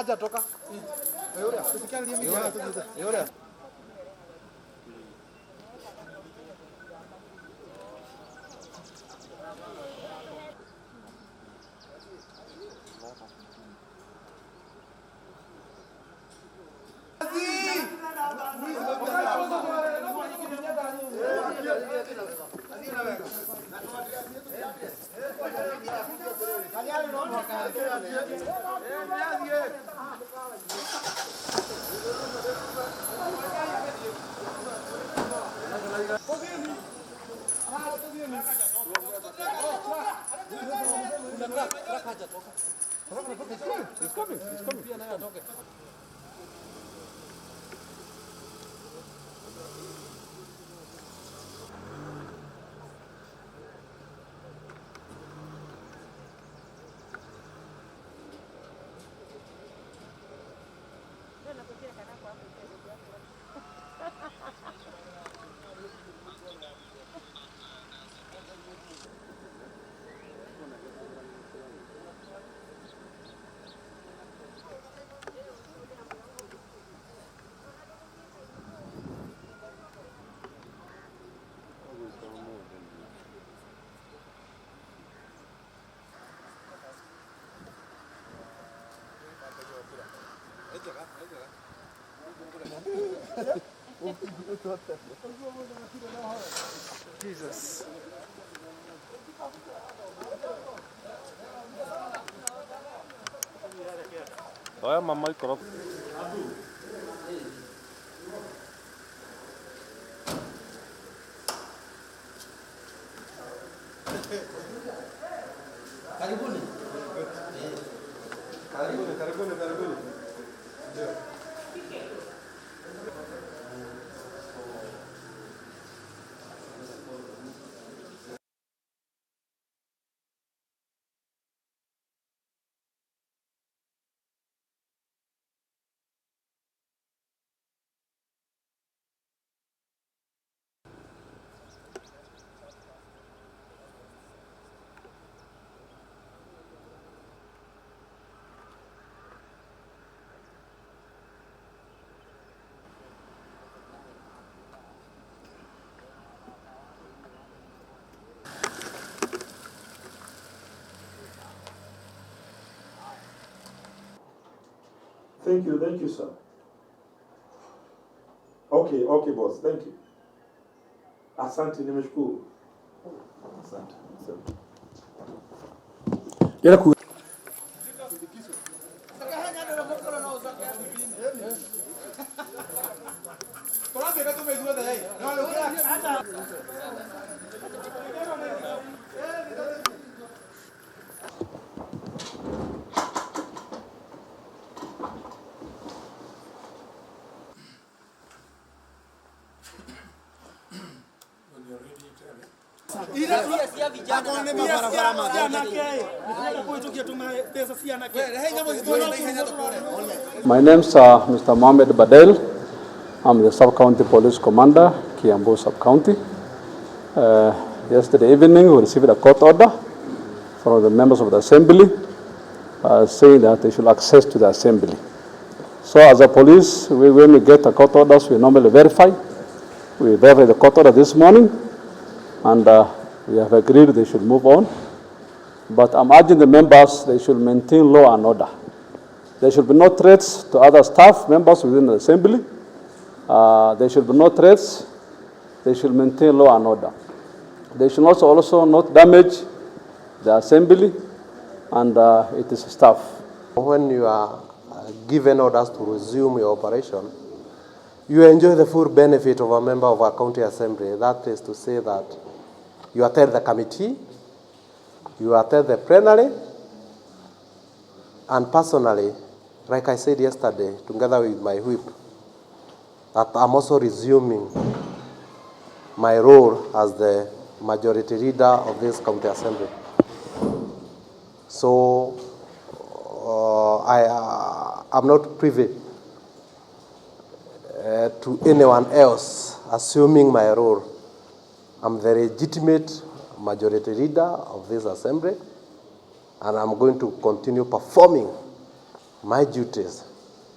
haja toka. Yule, tusikialie mimi. Yule. He's coming. Jesus. Oya mama ikoro. Karibuni. Karibuni. Thank you, sir. Okay, boss, thank you. Asante, nimeshukuru. Asante. My name is Mr. Mohamed Badel. I'm the Sub-County Police Commander, Kiambu Sub-County. Yesterday evening, we received a court order from the members of the Assembly saying that they should access to the Assembly. So as a police, when we get a court orders, we normally verify. We verified the court order this morning, and we have agreed they should move on. But I'm urging the members, they should maintain law and order. There should be no threats to other staff members within the Assembly. There should be no threats. They should maintain law and order. They should also not damage the Assembly and its staff. When you are given orders to resume your operation, you enjoy the full benefit of a member of our county assembly. That is to say that you attend the committee, you attend the plenary, and personally, like I said yesterday, together with my whip, that I'm also resuming my role as the majority leader of this county assembly. So I'm not privy to anyone else assuming my role. I'm the legitimate majority leader of this assembly, and I'm going to continue performing my duties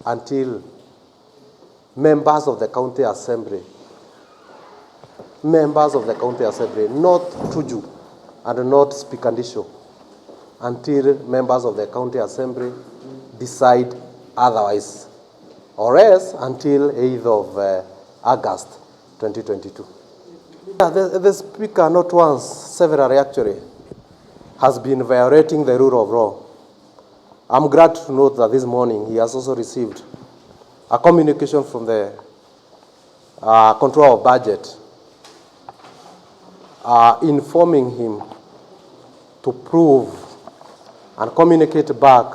until members of the county assembly, not Tuju and not Speaker Ndisho, until members of the county assembly decide otherwise, or else until 8th of August 2022. The Speaker, not once, severally actually, has been violating the rule of law. I'm glad to note that this morning he has also received a communication from the control of budget informing him to prove and communicate back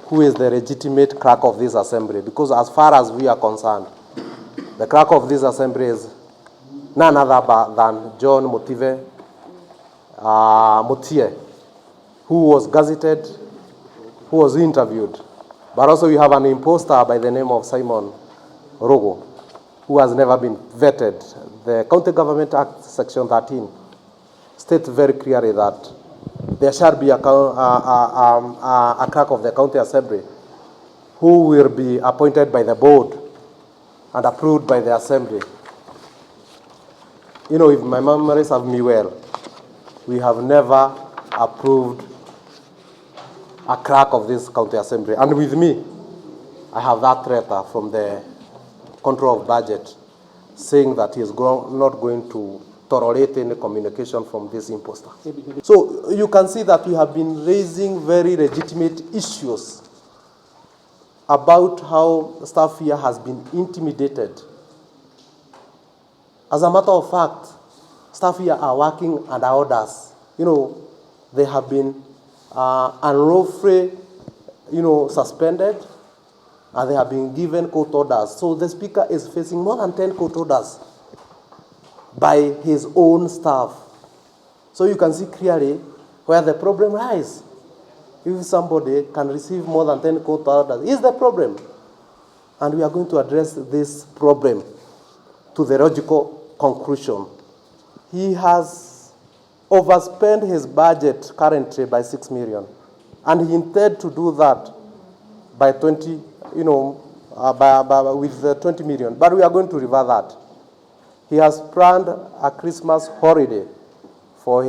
who is the legitimate clerk of this assembly. Because as far as we are concerned, the clerk of this assembly is none other than John Mutie, who was gazetted, who was interviewed. But also we have an imposter by the name of Simon Rogo, who has never been vetted. The County Government Act, Section 13, states very clearly that there shall be a clerk of the County Assembly who will be appointed by the board and approved by the Assembly. You know, if my memory serves me well, we have never approved a clerk of this County Assembly. And with me, I have that letter from the control of budget saying that he is not going to tolerate any communication from this imposter. So you can see that we have been raising very legitimate issues about how staff here has been intimidated. As a matter of fact, staff here are working under orders. You know, they have been unlawfully, suspended, and they have been given court orders. So the Speaker is facing more than 10 court orders by his own staff. So you can see clearly where the problem lies. If somebody can receive more than 10 court orders, is the problem. And we are going to address this problem to the logical conclusion. He has overspent his budget currently by 6 million. And he intended to do that by 20, with 20 million. But we are going to reverse that. He has planned a Christmas holiday for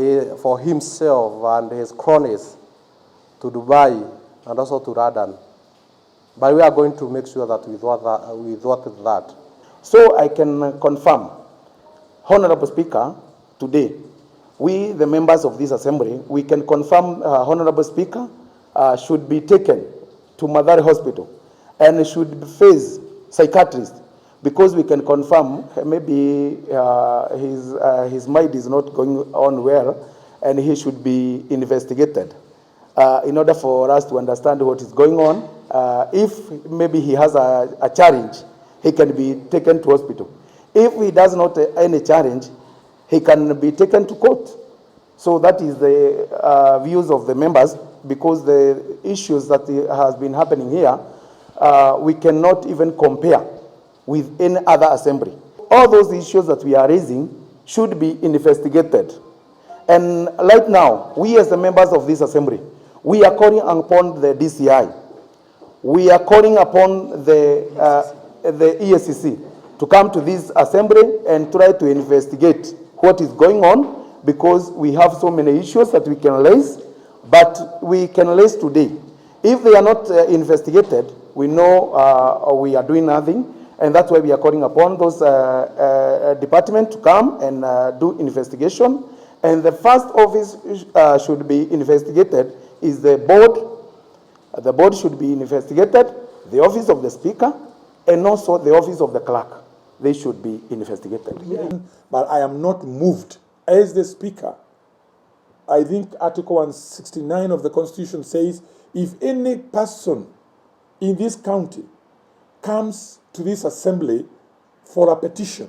himself and his cronies to Dubai and also to London. But we are going to make sure that we thwart that. So I can confirm, Honorable Speaker, today, we, the members of this assembly, we can confirm Honorable Speaker should be taken to Madari Hospital and should face psychiatrist, because we can confirm maybe his mind is not going on well and he should be investigated in order for us to understand what is going on. If maybe he has a challenge, he can be taken to hospital. If he does not any challenge, he can be taken to court. So that is the views of the members, because the issues that has been happening here, we cannot even compare with any other assembly. All those issues that we are raising should be investigated. And right now, we as the members of this assembly, we are calling upon the DCI. We are calling upon the EACC to come to this assembly and try to investigate what is going on, because we have so many issues that we can raise, but we can raise today. If they are not investigated, we know we are doing nothing, and that's why we are calling upon those departments to come and do investigation. And the first office should be investigated is the board. The board should be investigated, the office of the Speaker, and also the office of the clerk. They should be investigated. Yeah. But I am not moved. As the Speaker, I think Article 169 of the Constitution says, if any person in this county comes to this assembly for a petition,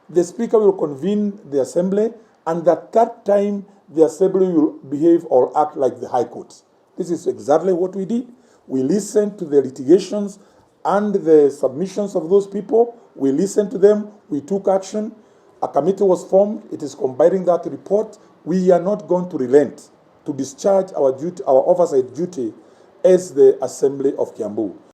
the Speaker will convene the assembly, and at that time, the assembly will behave or act like the High Court. This is exactly what we did. We listened to the litigations and the submissions of those people. We listened to them. We took action. A committee was formed. It is compiling that report. We are not going to relent to discharge our duty, our oversight duty as the Assembly of Kiambu.